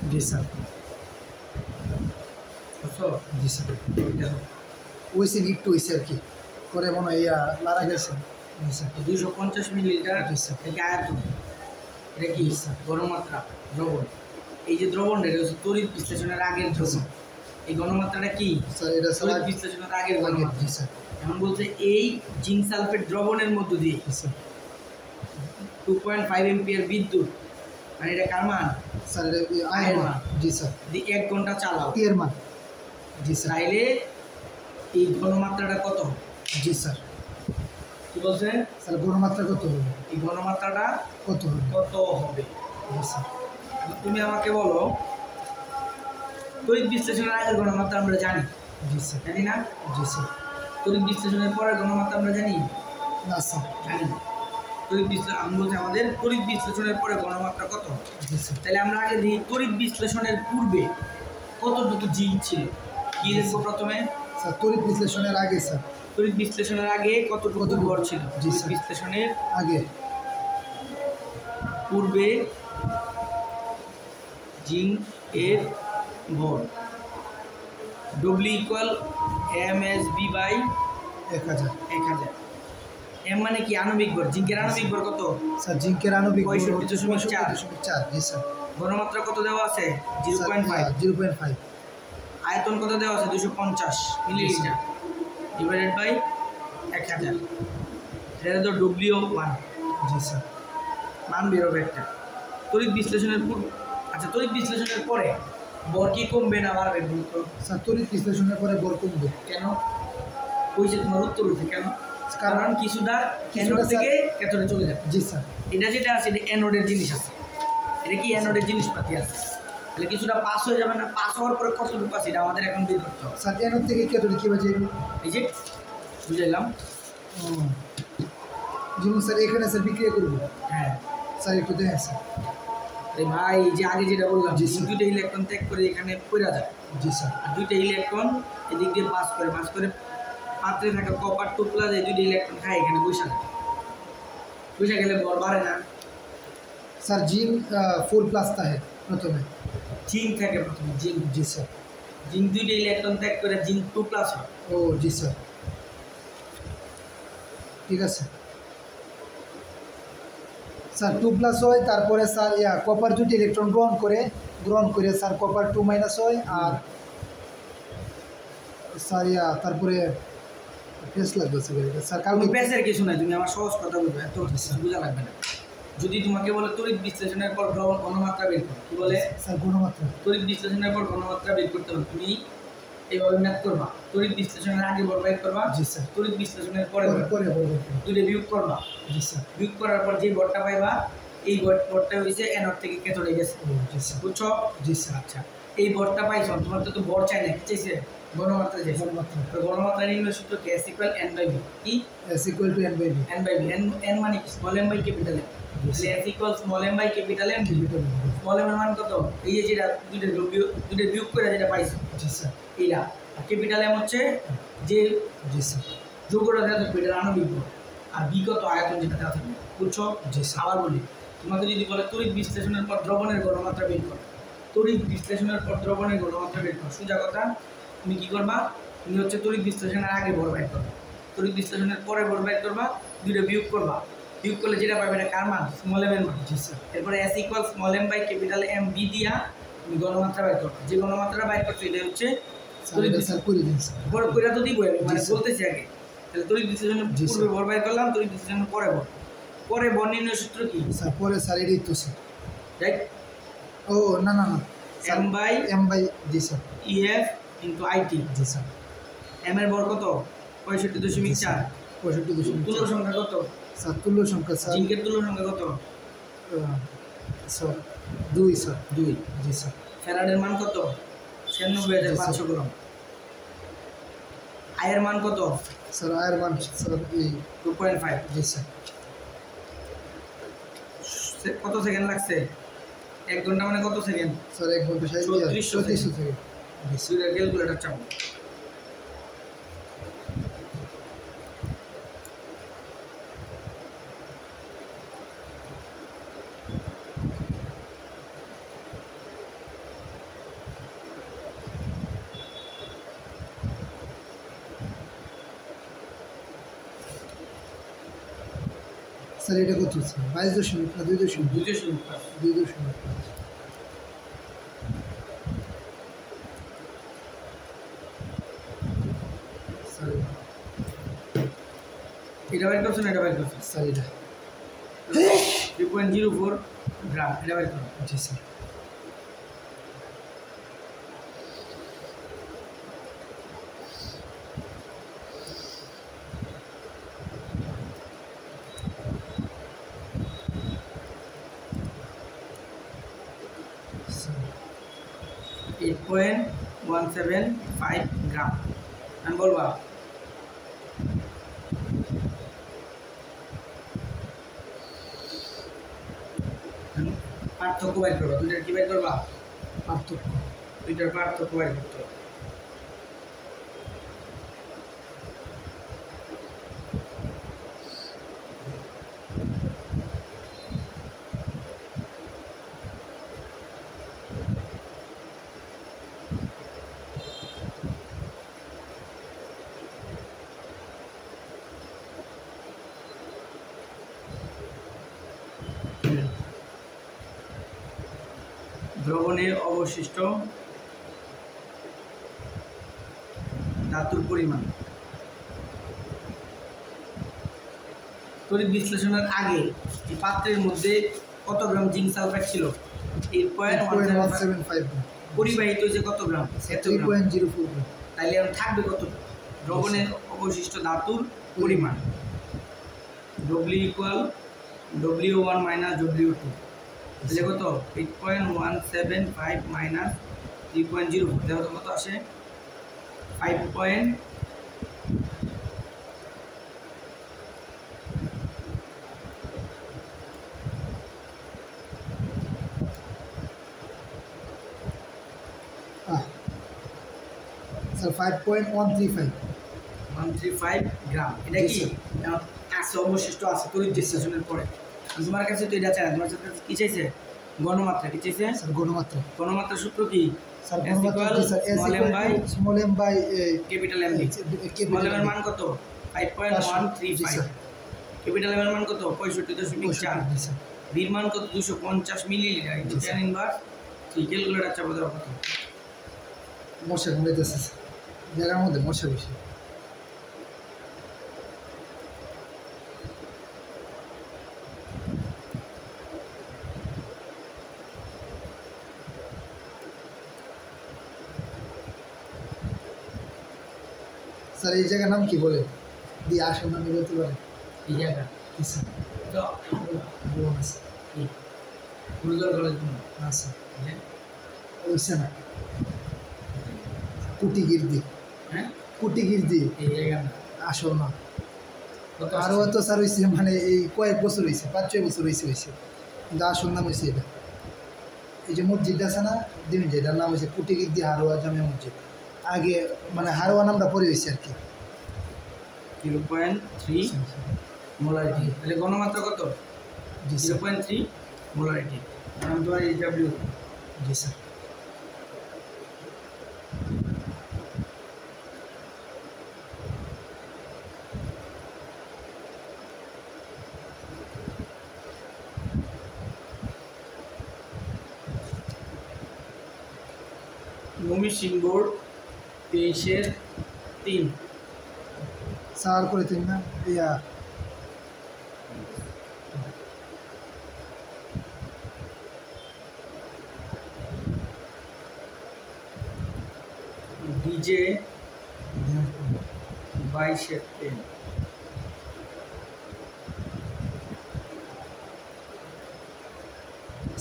জি sir. বুঝছো? জি sir. এটা ওইসে একটু হয়েছে আর কি, পরে মনে হয় লারা গেছে। জি স্যার। 250 মিলিলিটার জি স্যার। এটা আয়তন। এটা কি জি স্যার। ঘনমাত্রা দ্রবণ। এই যে দ্রবণটা এটা হচ্ছে তড়িৎ বিশ্লেষণের আগের জি দ্রবণ। স্যার। এই ঘনমাত্রাটা কি স্যার এটা তড়িৎ স্যার বিশ্লেষণের আগের আগে। ঘনমাত্রা। জি স্যার। এখন বলছে এই জিঙ্ক সালফেট দ্রবণের মধ্য দিয়ে জি স্যার। 2.5 এম্পিয়ার বিদ্যুৎ, মানে এটা কার মান? স্যার এটা আয়ের আয়ের মান। মান। জি স্যার। যদি 1 ঘন্টা চালাও এর মান। জি স্যার। তাইলে এই ঘনমাত্রাটা কত? জি স্যার। কি বলছে? স্যার ঘনমাত্রা কত হবে? এই ঘনমাত্রাটা কত হবে? কত হবে? জি স্যার। এখন তুমি আমাকে বলো, তড়িৎ বিশ্লেষণের আগের ঘনমাত্রা আমরা জানি, জি স্যার। জানি না? জি স্যার। তড়িৎ বিশ্লেষণের পরের ঘনমাত্রা আমরা জানি, না স্যার। জানি না। তড়িৎ বিশ্লেষণ আমি বলছি আমাদের তড়িৎ বিশ্লেষণের পরে ঘনমাত্রা কত? জি স্যার। তাহলে আমরা আগে দেখি তড়িৎ বিশ্লেষণের পূর্বে কতটুকু জিঙ্ক ছিল। কি দেখবো প্রথমে? স্যার তড়িৎ বিশ্লেষণের আগে স্যার। তড়িৎ বিশ্লেষণের আগে কতটুকু ভর ছিল? জি তড়িৎ স্যার। বিশ্লেষণের আগে পূর্বে জিঙ্ক এর ভর W equal MSB by 1000। 1000। M মানে কি আণবিক ভর। জিঙ্কের আণবিক ভর কত? স্যার জিঙ্কের আণবিক ভর 65.4। 65.4। জি স্যার। ঘনমাত্রা কত দেওয়া আছে? 0.5। 0.5। আয়তন কত দেওয়া আছে? 250 মিলিলিটার ডিভাইডেড বাই 1000। এটা তো W1 জি স্যার। মান বেরোবে একটা। তড়িৎ বিশ্লেষণের পূর্বে, আচ্ছা তড়িৎ বিশ্লেষণের পরে ভর কি কমবে না বাড়বে? বলতো স্যার তড়িৎ বিশ্লেষণের পরে ভর কমবে। কেন? ওই যে তোমার উত্তর হচ্ছে কেন? কারণ কিছুটা অ্যানোড কিছুটা থেকে ক্যাথোডে চলে যাবে। জি স্যার। এটা যেটা আছে এটা অ্যানোডের জিনিস আছে, এটা কি অ্যানোডের জিনিসপাতি আছে, তাহলে কিছুটা পাস হয়ে যাবে না? পাস হওয়ার পরে কতটুকু পাস এটা আমাদের এখন বের করতে হবে। স্যার এর থেকে কতটুকু কি বাজে? এই যে বুঝাইলাম। যেমন স্যার এখানে স্যার বিক্রিয়া করবো। হ্যাঁ স্যার একটু দেখেন স্যার। এই ভাই যে আগে যেটা বললাম, জি, স্যার। দুইটা ইলেকট্রন ত্যাগ করে এখানে পড়ে যায়, জি স্যার। আর দুইটা ইলেকট্রন এদিক দিয়ে পাস করে পাত্রে থাকা কপার টুকলা যায়, দুইটা ইলেকট্রন খায় এখানে বসে যায়। বসে গেলে ভর বাড়ে না? স্যার जिंक 4+ था है प्रथम में। জিঙ্ক থাকে প্রথমে, জিঙ্ক। जी सर। জিঙ্ক দুইটা ইলেকট্রন ত্যাগ করে জিঙ্ক 2+ হয়। ओ जी सर। ঠিক আছে স্যার 2+ হয়, তারপরে স্যার কপার দুটি ইলেকট্রন গ্রহণ করে স্যার কপার 2- হয়, আর স্যার তারপরে পেস লাগবে স্যার কালকে পেসের কিছু নাই, তুমি আমার সহজ কথা বলবে, এত বোঝা লাগবে না। যদি তোমাকে বলে তড়িৎ বিশ্লেষণের পর ঘনমাত্রা বের করো, কি বলে? স্যার ঘনমাত্রা। তড়িৎ বিশ্লেষণের পর ঘনমাত্রা বের করতে হবে, তুমি এইভাবে ম্যাথ করবা। তড়িৎ বিশ্লেষণের আগে ভর বের করবা, জি স্যার। তড়িৎ বিশ্লেষণের পরে দুটো বিয়োগ করবা। জি স্যার। বিয়োগ করার পর যে ভরটা পাইবা, এই ভরটা হয়েছে অ্যানোড থেকে ক্যাথোডে গেছে। জি স্যার। বুঝছো? জি স্যার। আচ্ছা, এই ভরটা পাইছো, তোমার তো ভর চাই না, কি চাইছে? ঘনমাত্রা চাইছে। ঘনমাত্রা নির্ণয় সূত্র কি? S = N/V। কি? S = N/V। N/V। N মানে কি? Small m by capital M। তাহলে S = small m by capital M। Small m এর মান কত? এই যে যেটা দুইটা বিয়োগ করে যেটা পাইছো। জি স্যার। এইটা। আর ক্যাপিটাল M হচ্ছে যে জি স্যার। যৌগটা দেওয়া থাকবে এটার আণবিক ভর, আর B কত? আয়তন যেটা দেওয়া থাকবে। বুঝছো? জি স্যার। আবার বলি, তোমাকে যদি বলে তড়িৎ বিশ্লেষণের পর দ্রবণের ঘনমাত্রা বের করো, তড়িৎ বিশ্লেষণের পর দ্রবণের ঘনমাত্রা বের করো, সোজা কথা তুমি কি করবা? তুমি হচ্ছে তড়িৎ বিশ্লেষণের আগে ভর বের করবা, তড়িৎ বিশ্লেষণের পরে ভর বের করবা, দুইটা বিয়োগ করবা। বিয়োগ করলে যেটা পাবে এটা কার মান? স্মল m এর মান। জি স্যার। এরপরে S = small m by capital M B দিয়া তুমি ঘনমাত্রা বের করবা। যে ঘনমাত্রা বের করছো এটা হচ্ছে তড়িৎ স্যার করে দিন স্যার। ভর কইরা তো দিবই, আমি মানে জি স্যার। বলতেছি আগে। তাহলে তড়িৎ বিশ্লেষণের জি পূর্বে স্যার। ভর বের করলাম, তড়িৎ বিশ্লেষণের পরে ভর। পরে ভর নির্ণয় সূত্র কি? স্যার পরে স্যার এটাই তো স্যার। রাইট? ও না না না M বাই জি স্যার। EF into IT। জি স্যার। M এর ভর কত? 65.4। 65.4। তুল্য সংখ্যা কত? স্যার তুল্য সংখ্যা স্যার জিঙ্কের তুল্য সংখ্যা কত? Sir 2 sir. 2। জি স্যার। ফ্যারাডের মান কত? 96,500 গ্রাম। আয়ের মান কত? স্যার আয়ের মান স্যার 2.5। জি স্যার। কত সেকেন্ড লাগছে? 1 ঘন্টা মানে কত সেকেন্ড? স্যার 1 ঘন্টা 3400 3400 সেকেন্ড। জি স্যার। ক্যালকুলেটর চাও। স্যার এটা কত হচ্ছে 22 না 2 2.5 2.5 স্যার এটা বাইর করছেন, এটা বাইর করছেন স্যার এটা 3.04 গ্রাম, এটা বাইর করুন। জি স্যার স্যার 8.175 গ্রাম। আমি বলবা পার্থক্য বাইর করবা, দুইটার কি বাইর করবা? পার্থক্য দুইটার পার্থক্য বাইর করতে হবে। দ্রবণে অবশিষ্ট ধাতুর পরিমাণ তড়িৎ বিশ্লেষণের আগে এই পাত্রের মধ্যে কত গ্রাম জিঙ্ক সালফেট ছিল? 8.175। 8.175 পরিবাহিত হয়েছে কত গ্রাম? 3.04 তাইলে এখন থাকবে কত? দ্রবণের অবশিষ্ট ধাতুর পরিমাণ W equal W1 minus W2, তাহলে কত? 8.175 মাইনাস 3.04, তাহলে কত আসে? 5. স্যার 5.135 135 গ্রাম। এটা জি, কি স্যার। আছে, অবশিষ্ট আছে তড়িৎ বিশ্লেষণের পরে। আর তোমার কাছে তো এটা চাই না, তোমার কাছে কি চাইছে? গণমাত্রা। কি চাইছে? স্যার গণমাত্রা গণমাত্রার সূত্র কি? স্যার S গণমাত্রা equal জি sir S small m by small m by capital M B। স্মল m এর মান কত? 5.135। ক্যাপিটাল M এর মান কত? 65.4। জি স্যার B এর মান কত? 250 মিলিলিটার ইনটু জি, স্যার। tan inverse 3। ক্যালকুলেটর চাপা দাও কত? মশা ঘুমাইতেছে জায়গার মধ্যে মশা বেশি স্যার এই জায়গার নাম কি বলে দিয়ে আসল নাম বলতে পারে এই জায়গা কি স্যার তো বলুন আছে কি গুরুদর কলেজ না স্যার ওইসে না কুটিগিরদি হ্যাঁ কুটিগিরদি এই জায়গা না আসল না কত আরও তো স্যার হয়েছে মানে এই কয়েক বছর হয়েছে 5-6 বছর হয়েছে কিন্তু আসল নাম হয়েছে এটা এই যে মসজিদ আছে না দিন যেটার নাম হয়েছে কুটিগিরদি হারোয়া জামে মসজিদ আগে মানে হারোয়া নামটা পরে হয়েছে আর কি 0.3 মোলারিটি। তাহলে গণমাত্রা কত? জি স্যার 0.3 মোলারিটি। আমি তোমার HW জি স্যার ময়মনসিংহ বোর্ড 23-3। স্যার করে তিন না ইয়া ডিজে 22-10।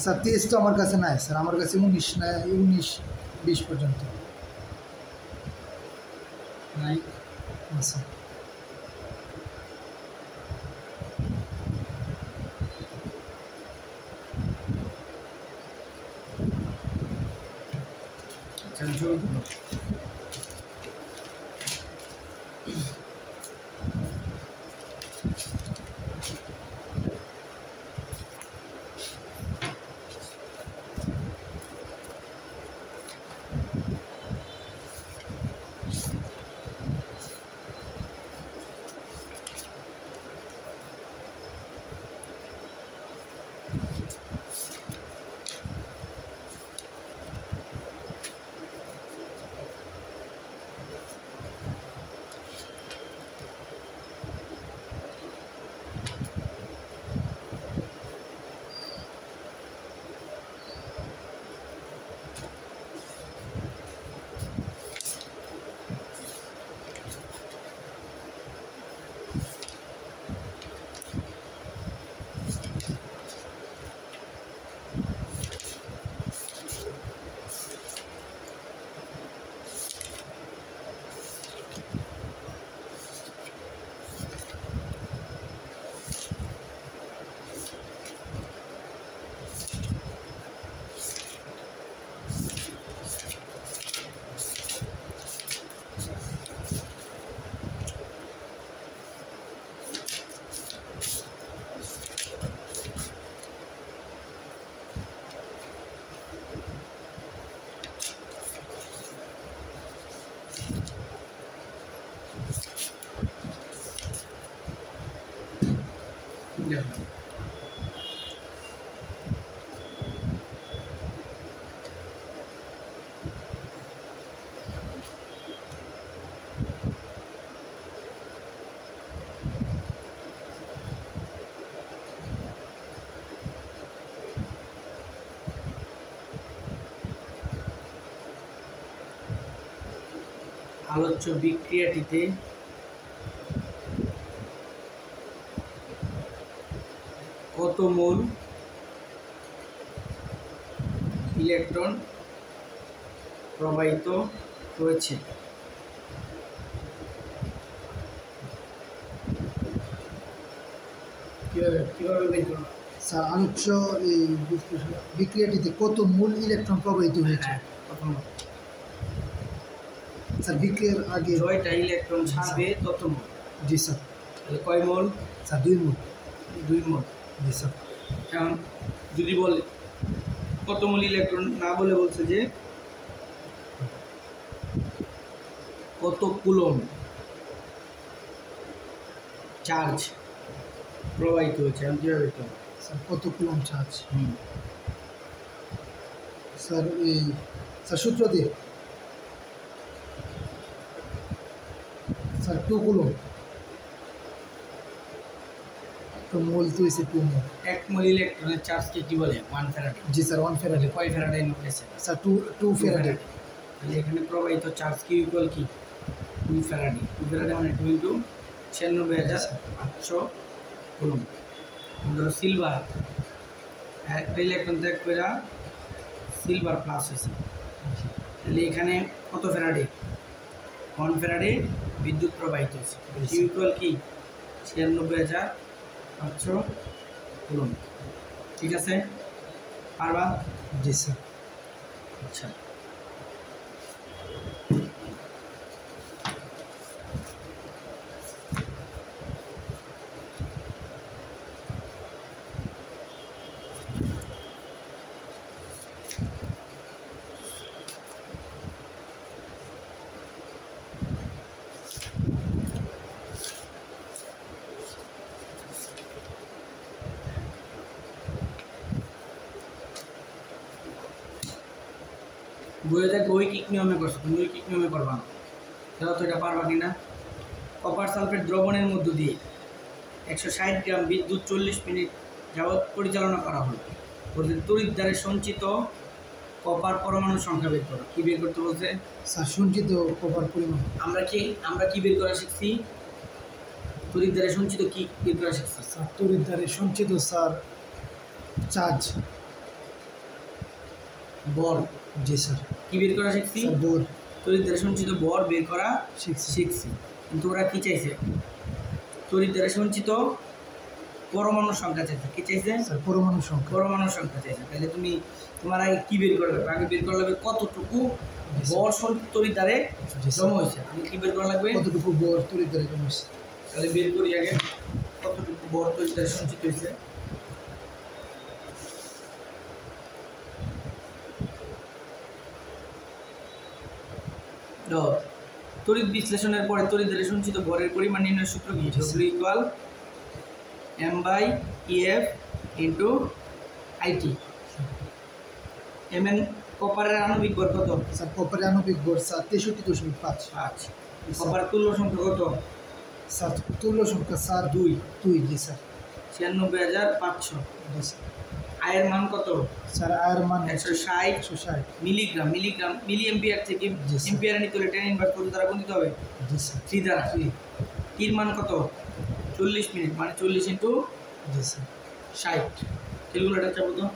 স্যার 23 তো আমার কাছে নাই স্যার আমার কাছে 19 না 19-20 পর্যন্ত নাই না স্যার চাঞ্চল আলোচ্য বিক্রিয়াটিতে কত মোল ইলেকট্রন প্রবাহিত হয়েছে? কিভাবে বের করব? স্যার আলোচ্য এই বিক্রিয়াটিতে কত মূল ইলেকট্রন প্রবাহিত হয়েছে? প্রথম স্যার বিক্রিয়ার আগে জয়টা ইলেকট্রন ছাড়বে তত মোল। জি স্যার। তাহলে কয় মোল? স্যার 2 মোল। 2 মোল। জি স্যার। এখন যদি বলে কত মোল ইলেকট্রন না বলে বলছে যে কত কুলম চার্জ প্রবাহিত হয়েছে, আমি কীভাবে বের করব? স্যার কত কুলম চার্জ? স্যার এই স্যার সূত্র দিয়ে স্যার 2 কুলম তো মোল তো হয়েছে 2 মোল। 1 মোল ইলেকট্রনের চার্জকে কি বলে? 1 ফ্যারাডে। জি স্যার 1 ফ্যারাডে। কয় ফ্যারাডে নিউক্লিয়াসে? Sir 2 Faraday. তাহলে এখানে প্রবাহিত চার্জ কি ইকুয়াল কি? 2 ফ্যারাডে। 2 ফ্যারাডে মানে 2 ইন্টু 96,800 কুলম। ধরো সিলভার একটা ইলেকট্রন ত্যাগ করে সিলভার প্লাস হয়েছে, তাহলে এখানে কত ফ্যারাডে? 1 ফ্যারাডে বিদ্যুৎ প্রবাহিত হয়েছে। কিউ ইকুয়াল কি? 96,800 কুলম। ঠিক আছে, পারবা? জি স্যার। আচ্ছা, বইয়ে দেখো ঐকিক নিয়মে করছো, তুমি ঐকিক নিয়মে করবা না। দেখো তো এটা পারবা কিনা। কপার সালফেট দ্রবণের মধ্য দিয়ে 160 গ্রাম বিদ্যুৎ 40 মিনিট যাবৎ পরিচালনা করা হলো। বলতে তড়িৎ দ্বারে সঞ্চিত কপার পরমাণুর সংখ্যা বের করো। কী বের করতে বলছে? স্যার সঞ্চিত কপার পরিমাণ। আমরা কি বের করা শিখছি? তড়িৎ দ্বারে সঞ্চিত কি বের করা শিখছি? স্যার তড়িৎ দ্বারে সঞ্চিত স্যার চার্জ বল। জি স্যার। কি বের করা শিখছি? বল। তড়িৎ দ্বারে সঞ্চিত বল বের করা শিখছি। কিন্তু ওরা কি চাইছে? তড়িৎ দ্বারা সঞ্চিত পরমাণুর সংখ্যা চাইছে। কি চাইছে? স্যার পরমাণুর সংখ্যা। পরমাণুর সংখ্যা চাইছে। তাহলে তুমি তোমার আগে কি বের করা লাগবে? আগে বের করা লাগবে কতটুকু বল তড়িৎ দ্বারে জমা হয়েছে। আমি কি বের করা লাগবে? কতটুকু বল তড়িৎ দ্বারে জমা হয়েছে। তাহলে বের করি আগে কতটুকু বল তড়িৎ দ্বারে সঞ্চিত হয়েছে। তড়িৎ বিশ্লেষণের পরে তড়িৎ দ্বারে সঞ্চিত ভরের পরিমাণ নির্ণয়ের সূত্র কি? W equal M/EF into IT। Mn কপারের আণবিক ভর কত? স্যার কপারের আণবিক ভর স্যার 63.5। আচ্ছা, কপার তুল্য সংখ্যা কত? স্যার তুল্য সংখ্যা স্যার 2। জি স্যার। 96,500। জি স্যার। আয়ের মান কত? স্যার আয়ের মান 160 মিলিগ্রাম। মিলি এম্পিয়ার থেকে এম্পিয়ারে নিতে হলে 10 ইনভার্স কত দ্বারা গুণিত হবে? জি স্যার। 3 দ্বারা। টির মান কত? 40 মিনিট মানে 40 ইন্টু জি স্যার 60। ক্যালকুলেটর চাপো তো।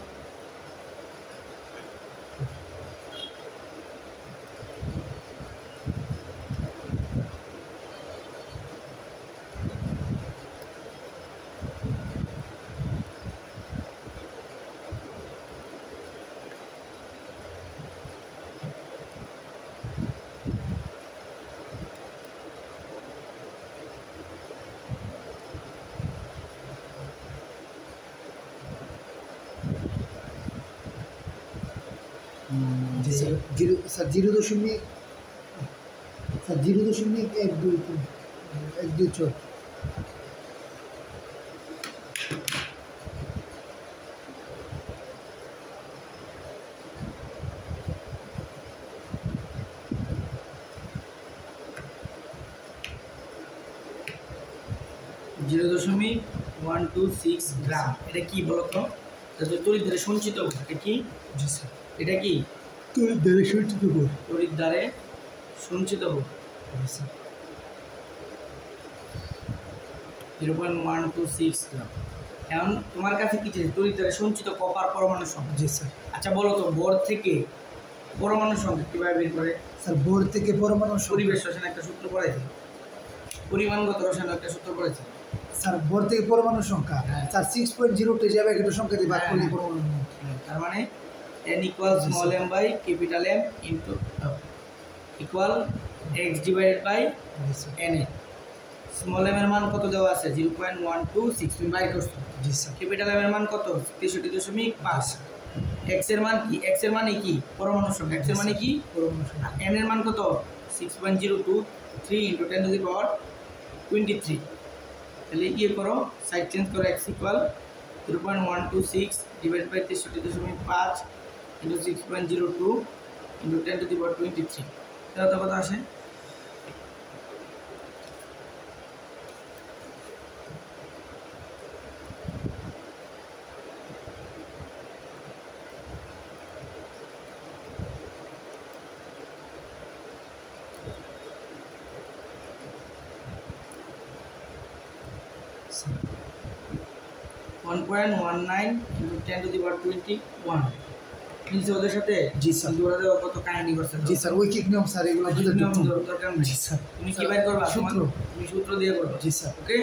জি স্যার। 0.123 0.126 গ্রাম। এটা কি বলতো? তড়িৎ দ্বারে সঞ্চিত ভর। এটা কি? জি স্যার। এটা কি? তড়িৎ দ্বারে সঞ্চিত ভর। তড়িৎ দ্বারে সঞ্চিত ভর। জি স্যার 0.126 গ্রাম। এখন তোমার কাছে কি চাই? তড়িৎ দ্বারা সঞ্চিত কপার পরমাণু সংখ্যা। জি স্যার। আচ্ছা বলো তো বোর থেকে পরমাণু সংখ্যা কীভাবে বের করে? স্যার বোর থেকে পরমাণু পরিবেশ রসায়ন একটা সূত্র পড়েছে, পরিমাণগত রসায়ন একটা সূত্র পড়েছে। স্যার বোর থেকে পরমাণু সংখ্যা হ্যাঁ। স্যার 6.02 যাবে একটা সংখ্যা দিয়ে ভাগ করলে পরমাণু তার মানে n equals small m by capital M into equal x divided by n a। Small M এর মান কত দেওয়া আছে? 0.126 তুমি বাই করছো। জি স্যার। ক্যাপিটাল এম এর মান কত? 63.5। এক্স এর মান কি? এক্স এর মানে কি? পরমাণু সংখ্যা। এক্স এর মানে কি? পরমাণু সংখ্যা। এন এর মান কত? 6.023 into 10 to the power 23। তাহলে ইয়ে করো, সাইড চেঞ্জ করো, x equal 0.126 divide by 63.5 into 6.02 into 10 to the power 23। তাহলে তো কত আসে? Sir 1.19 into 10 to the power 21। নিচে ওদের সাথে জি স্যার। ওরা দেওয়া কত কাহিনী করছে। জি স্যার ঐকিক নিয়ম স্যার এগুলো বুঝতে নিয়ম দিচ্ছেন। দরকার নেই। জি স্যার। তুমি কি বের করবা? সূত্র। তুমি সূত্র দিয়ে করবা। জি স্যার। ওকে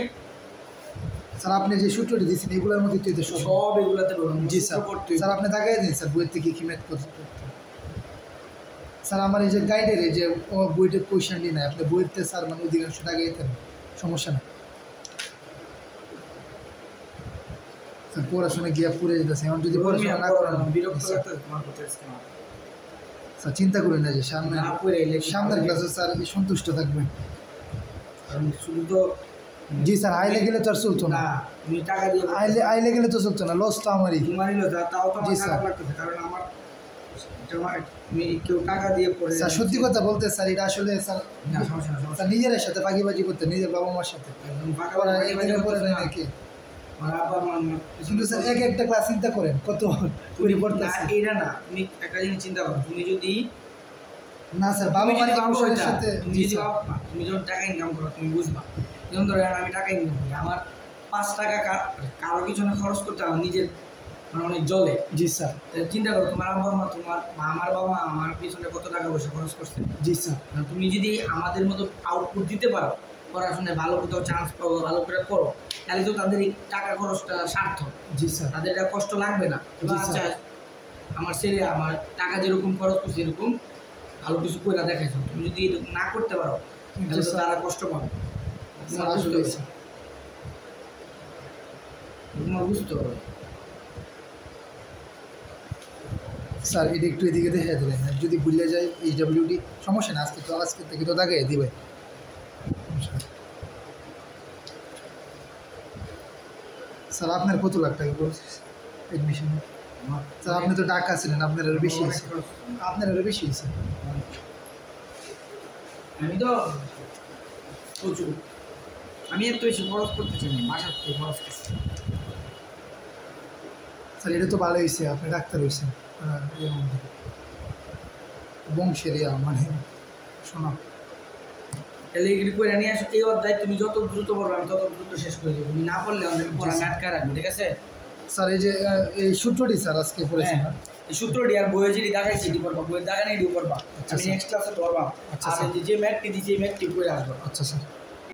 স্যার আপনি যে সূত্রটি দিয়েছেন এগুলোর মধ্যে তুই তো সব এগুলাতে বলুন। জি স্যার। স্যার আপনি তাকাই দিন স্যার বইয়ের থেকে কি ম্যাথ করতে। স্যার আমার এই যে গাইডের এই যে বইটা কোয়েশ্চেনটি নাই আপনি বইতে স্যার মানে অধিকাংশ তাকাই দিতেন সমস্যা না স্যার। পড়াশোনা গিয়া পুরে যেতেছে এখন যদি পড়াশোনা না করেন বিরক্ত লাগতে তোমার কথা আজকে না। স্যার চিন্তা করেন না যে সামনে না পড়ে এলে সামনের ক্লাসে স্যার সন্তুষ্ট থাকবেন। কারণ শুধু তো জি স্যার আইলে গেলে তো আর চলতো না। না তুমি টাকা দিয়ে আইলে গেলে তো চলতো না, লস তো আমারই। তোমারই লস, তাও তো জি আমার স্যার। খারাপ লাগতেছে কারণ আমার তুমি কেউ টাকা দিয়ে পড়ে স্যার সত্যি কথা বলতে স্যার এটা আসলে স্যার না সমস্যা না, সমস্যা স্যার নিজের সাথে ফাঁকিবাজি করতে নিজের বাবা মার সাথে একদম ফাঁকা পড়া বাড়ি একদিনে পড়ে নেয় নাকি। আমার আব্বা আমার কিন্তু স্যার এক একটা ক্লাস চিন্তা করেন কত পরিবর্তন না এটা না, তুমি একটা জিনিস চিন্তা করো, তুমি যদি না স্যার বাবা মার তুমি সাথে তুমি জি যদি স্যার। তুমি যখন টাকা ইনকাম করো তুমি বুঝবা। যেমন ধরো আমি টাকা ইনকাম করি, আমার 5 টাকা কারো পিছনে খরচ করতে আমার নিজের মানে অনেক জলে। জি স্যার। চিন্তা করো তোমার আব্বা মা তোমার আমার বাবা আমার পিছনে কত টাকা পয়সা খরচ করছে। জি স্যার। তুমি যদি আমাদের মতো আউটপুট দিতে পারো, পড়াশোনায় ভালো কোথাও চান্স পাবো, ভালো করে করো, তাহলে তো তাদের এই টাকা খরচটা সার্থক। জি স্যার। তাদের এটা কষ্ট লাগবে না। জি আচ্ছা স্যার। আমার ছেলে আমার টাকা যেরকম খরচ করছে এরকম ভালো কিছু করে দেখাইছো, তুমি যদি এটা না করতে পারো তাহলে তো তারা কষ্ট পাবে। স্যার আসলে স্যার তোমার বুঝতে হবে। স্যার এটা একটু এদিকে দেখে দিলেন যদি ভুলে যায় এইচডব্লিউডি সমস্যা না, আজকে থেকে তো দেখাই দিবে। স্যার আপনার কত লাখ টাকা পড়ছে এডমিশন? স্যার আপনি তো টাকা ছিলেন আপনার আরো বেশি হয়েছে, আপনার আরো বেশি হয়েছে। আমি তো প্রচুর, আমি এত বেশি খরচ করতে চাই না, বাসার থেকে খরচ করছি। স্যার এটা তো ভালো হয়েছে আপনি ডাক্তার হয়েছেন বংশের মানে শোনা। তাহলে এগুলি করে নিয়ে আসো, এই অধ্যায় তুমি যত দ্রুত পড়বে আমি তত দ্রুত শেষ করে দেবো। তুমি না পড়লে আমাদের পড়া আটকা রাখবে, ঠিক আছে? স্যার এই যে এই সূত্রটি স্যার আজকে পড়েছেন হ্যাঁ, এই সূত্রটি আর বইয়ে যেটি দেখাইছি এটি পড়বা, বইয়ের দেখা নেই এটি পড়বা। আচ্ছা আমি স্যার। নেক্সট ক্লাসে পড়বা। আচ্ছা আর স্যার। যে ম্যাথটি দিয়েছি এই ম্যাথটি করে আসবো। আচ্ছা স্যার।